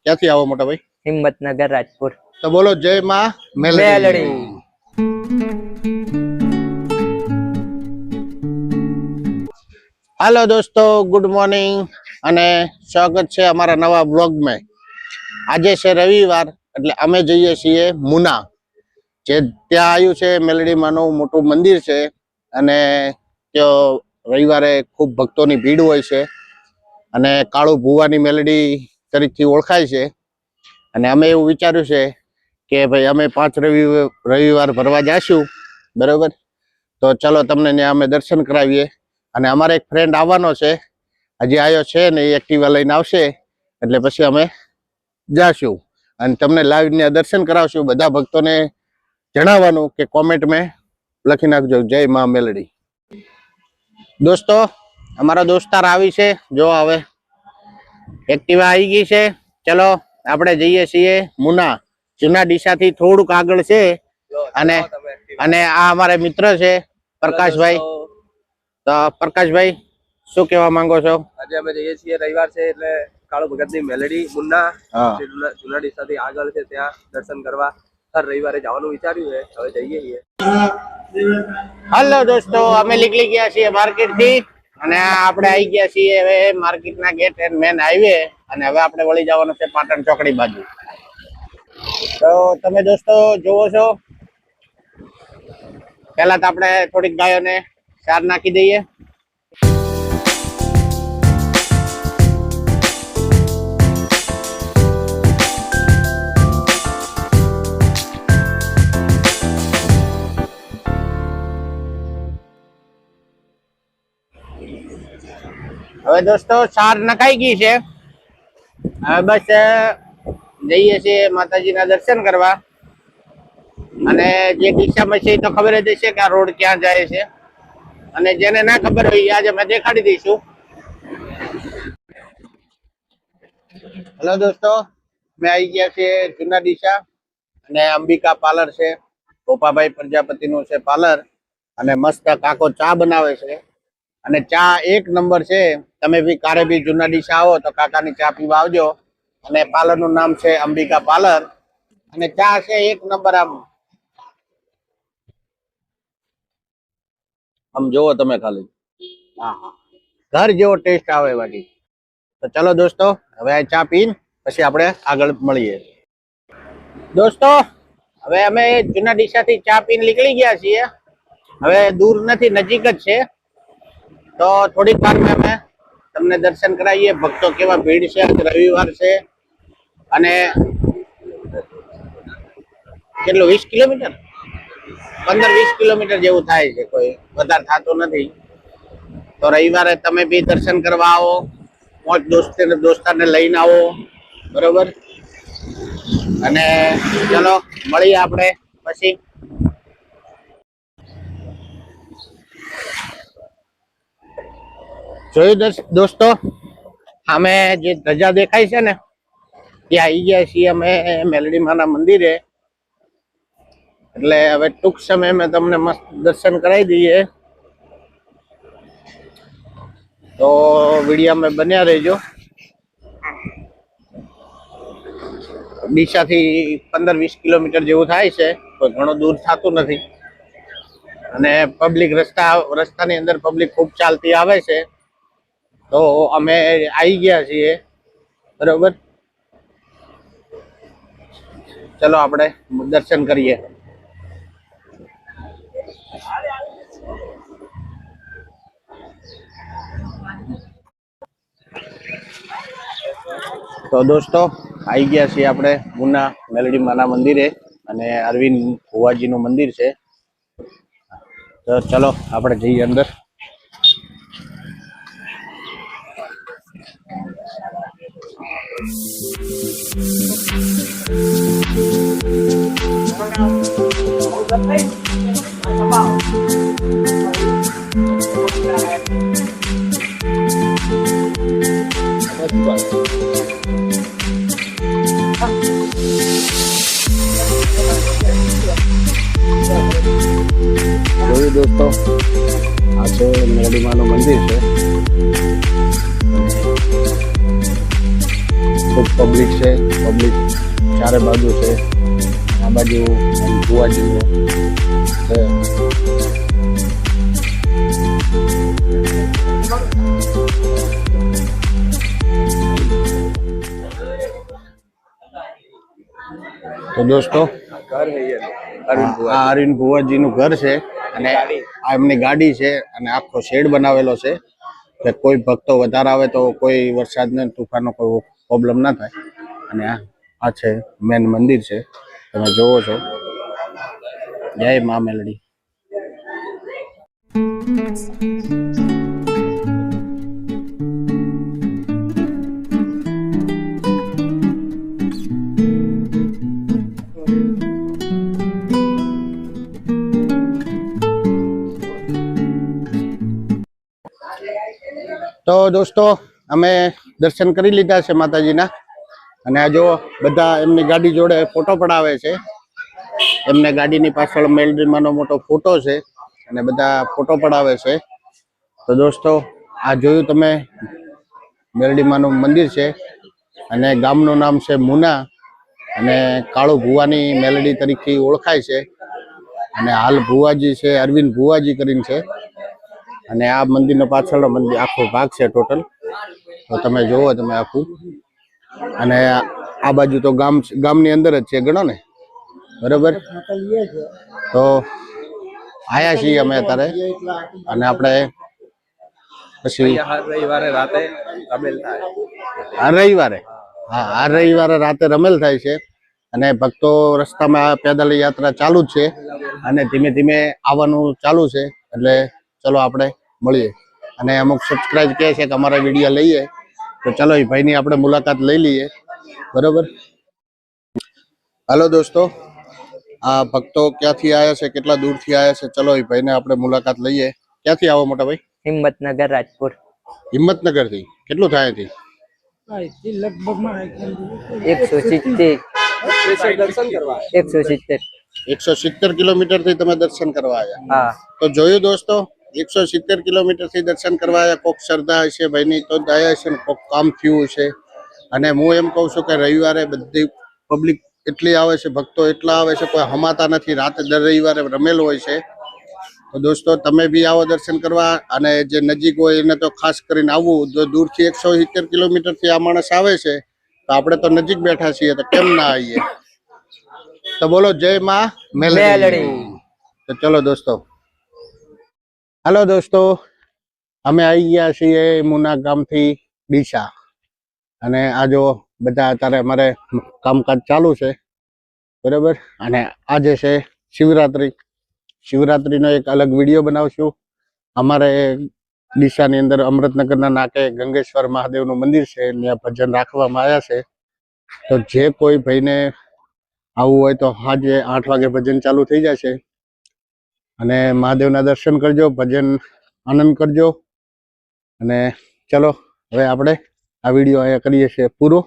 ક્યાંથી આવો મોટા ભાઈ? હિંમતનગર, રાજપુર. તો બોલો જય માં મેલડી. હાલો દોસ્તો, ગુડ મોર્નિંગ અને સ્વાગત છે અમારા નવા બ્લોગમાં. આજે છે રવિવાર, એટલે અમે જઈએ છીએ મુના, જે ત્યાં આવ્યું છે મેલડીમાંનું મોટું મંદિર છે અને ત્યાં રવિવારે ખૂબ ભક્તોની ભીડ હોય છે અને કાળુ ભુવાની મેલડી તરીકેથી ઓળખાય છે. અને અમે એવું વિચાર્યું છે કે ભાઈ અમે 5 રવિવાર ભરવા જઈશું, બરોબર? તો ચલો તમને ત્યાં અમે દર્શન કરાવીએ. અને અમારે એક ફ્રેન્ડ આવવાનો છે, હજી આવ્યો છે ને, એ એક્ટિવા લઈને આવશે, એટલે પછી અમે જાશું અને તમને લાઈવ ને દર્શન કરાવશું. બધા ભક્તોને જણાવવાનું કે કોમેન્ટ માં લખી નાખજો જય માં મેલડી. દોસ્તો, અમારા દોસ્તાર આવી છે, જો હવે એક્ટિવા આવી ગઈ છે. ચલો આપણે જઈએ છીએ મુના. જૂના ડીસાથી થોડુંક આગળ છે. અને આ અમારા મિત્ર છે પ્રકાશભાઈ. તો પ્રકાશભાઈ, શું કહેવા માંગો છો? આજે અમે જઈએ છીએ, રવિવાર છે એટલે કાળુ ભગતની મેલડી મુન્ના જૂના ડીસાથી આગળ છે, ત્યાં દર્શન કરવા હર રવિવારે જવાનું વિચાર્યું છે. હવે જઈએ છીએ. હાલો દોસ્તો, અમે નીકળી ગયા છીએ માર્કેટ થી અને આપણે આવી ગયા છીએ હવે માર્કેટના ગેટ એન્ડ મેન હાઈવે. અને હવે આપણે વળી જવાનું છે પાટણ ચોકડી બાજુ. તો તમે દોસ્તો જોવો છો, પહેલા તો આપણે થોડીક ગાયોને ચાર નાખી દઈએ. હવે દોસ્તો ચાર નખાઈ ગઈ છે. હવે બસ જઈએ છીએ માતાજીના દર્શન કરવા. અને જે ડીસામાં છે એ તો ખબર જ હશે કે આ રોડ ક્યાં જાય છે, અને જેને ના ખબર હોય આજે અમે દેખાડી દઈશું. હેલો દોસ્તો, મેં આવી ગયા છે જૂના ડીસા અને અંબિકા પાર્લર છે, ગોપાભાઈ પ્રજાપતિનું છે પાર્લર. અને મસ્ત કાકો ચા બનાવે છે અને ચા એક નંબર છે. તમે બી કારે બી જૂના ડીસા આવો તો કાકાની ચા પીવા આવજો. અને પાર્લરનું નામ છે અંબિકા પાર્લર અને ચા છે એક નંબર. આમ જોવો તમે ખાલી, ઘર જેવો ટેસ્ટ આવે બાકી. તો ચલો દોસ્તો, હવે આ ચા પીને પછી આપણે આગળ મળીએ. દોસ્તો, હવે અમે જૂના ડીસાથી ચા પીને નીકળી ગયા છીએ. હવે દૂર નથી, નજીક જ છે. તો થોડીક વારમાં અમે તમને દર્શન કરાવીએ. ભક્તો કેવા ભીડ છે, રવિવાર છે. અને કેટલું 20 કિલોમીટર 15-20 કિલોમીટર જેવું થાય છે, કોઈ વધારે થતું નથી. તો રવિવારે તમે બી દર્શન કરવા આવો, મોજ દોસ્તારને લઈને આવો, બરોબર? અને ચલો મળીએ આપણે પછી. જોયું દોસ્તો, અમે જે ધજા દેખાય છે ને, ત્યાં આવી ગયા છીએ અમે મેલડી માના મંદિરે. એટલે હવે ટૂંક સમય મેં તમને મસ્ત દર્શન કરાવી દઈએ. તો વિડીયોમાં બન્યા રહેજો. ડીસાથી 15-20 કિલોમીટર જેવું થાય છે, કોઈ ઘણું દૂર થતું નથી. અને પબ્લિક રસ્તાની અંદર પબ્લિક ખૂબ ચાલતી આવે છે. તો અમે આવી ગયા છીએ, બરોબર? ચલો આપણે દર્શન કરીએ. તો દોસ્તો આવી ગયા છીએ આપણે મુના મેલડી માના મંદિરે. અને અરવિંદ ભુવાજીનું મંદિર છે. તો ચલો આપણે જઈએ અંદર. જોયું દોસ્તો, આ છે મેલડી માનું મંદિર છે. ખૂબ પબ્લિક છે, પબ્લિક ચારે બાજુ છે. આ બાજુ ભુવાજીનો છે. તો દોસ્તો घर है ये अरविंद बुआ આ અરવિંદ ભુવાજીનું ઘર છે અને આ એમની ગાડી છે અને આખો શેડ બનાવેલો છે કે કોઈ ભક્તો વધારે આવે તો કોઈ વરસાદને તુફાનનો કોઈ પ્રોબ્લેમ ના થાય. અને આ છે મેન મંદિર છે, તમે જોવો છો. જય મા મેલડી. તો દોસ્તો અમે દર્શન કરી લીધા છે માતાજીના અને આ જો બધા એમની ગાડી જોડે ફોટો પડાવે છે. એમને ગાડીની પાછળ મેલડીમાંનો મોટો ફોટો છે અને બધા ફોટો પડાવે છે. તો દોસ્તો આ જોયું તમે મેલડીમાંનું મંદિર છે અને ગામનું નામ છે મુના અને કાળુ ભુવાની મેલડી તરીકે ઓળખાય છે. અને હાલ ભુવાજી છે અરવિંદ ભુવાજી કરીને છે. અને આ મંદિરનો પાછળનો મંદિર આખો ભાગ છે ટોટલ. તો તમે જોવો તમે આખું. અને આ બાજુ તો ગામની અંદર જ છે ગણો ને, બરોબર. તો આયા છીએ અમે અત્યારે અને આપણે પછી हर रविवार राते रमेल था આ રવિવારે આ રવિવારે રાતે રમેલ થાય છે અને ભક્તો રસ્તામાં પેદલ યાત્રા ચાલુ જ છે અને ધીમે ધીમે આવવાનું ચાલુ છે. એટલે ચલો આપણે મળીએ. અને અમુક સબસ્ક્રાઇબ કહે છે કે અમારા વિડીયો લઈએ, તો ચલો એ ભાઈની આપણે મુલાકાત લઈ લઈએ, બરોબર. હાલો દોસ્તો, આ ભક્તો ક્યાંથી આવ્યા છે, કેટલા દૂરથી આવ્યા છે, ચલો એ ભાઈને આપણે મુલાકાત લઈએ. ક્યાંથી આવો મોટા ભાઈ? હિંમતનગર રાજપુર. હિંમતનગર થી કેટલું થાય થી? લગભગ 170 दर्शन करवा 170. 170 કિલોમીટર થી તમે દર્શન કરવા આવ્યા? હા. તો જોયું દોસ્તો, 170 કિલોમીટર થી દર્શન કરવા આવ્યા. કોક શ્રદ્ધા હશે ભાઈની તો જ આવ્યા છે ને કોક કામ થયું છે. અને હું એમ કહું છું કે રવિવારે બધી પબ્લિક એટલી આવે છે, ભક્તો એટલા આવે છે, કોઈ હમાતા નથી. રાતે દર રવિવારે રમેલ હોય છે. તો દોસ્તો તમે બી આવો દર્શન કરવા. અને જે નજીક હોય એને તો ખાસ કરીને આવવું. જો દૂરથી 170 કિલોમીટર થી આ માણસ આવે છે તો આપણે તો નજીક બેઠા છીએ, તો કેમ ના આવીએ? તો બોલો જય માં મેલડી. તો ચલો દોસ્તો, હાલો દોસ્તો, અમે આવી ગયા છીએ મુના ગામથી ડીસા. અને આ જો બધા અત્યારે અમારે કામકાજ ચાલુ છે, બરાબર. અને આજે છે શિવરાત્રીનો એક અલગ વિડીયો બનાવશું. અમારે ડીસાની અંદર અમૃતનગરના નાકે ગંગેશ્વર મહાદેવનું મંદિર છે, ત્યાં ભજન રાખવામાં આવ્યા છે. તો જે કોઈ ભાઈને આવવું હોય તો આજે 8 વાગે ભજન ચાલુ થઈ જશે. અને મહાદેવના દર્શન કરજો, ભજન આનંદ કરજો. અને ચલો હવે આપણે આ વિડીયો અહીંયા કરીએ છીએ પૂરો.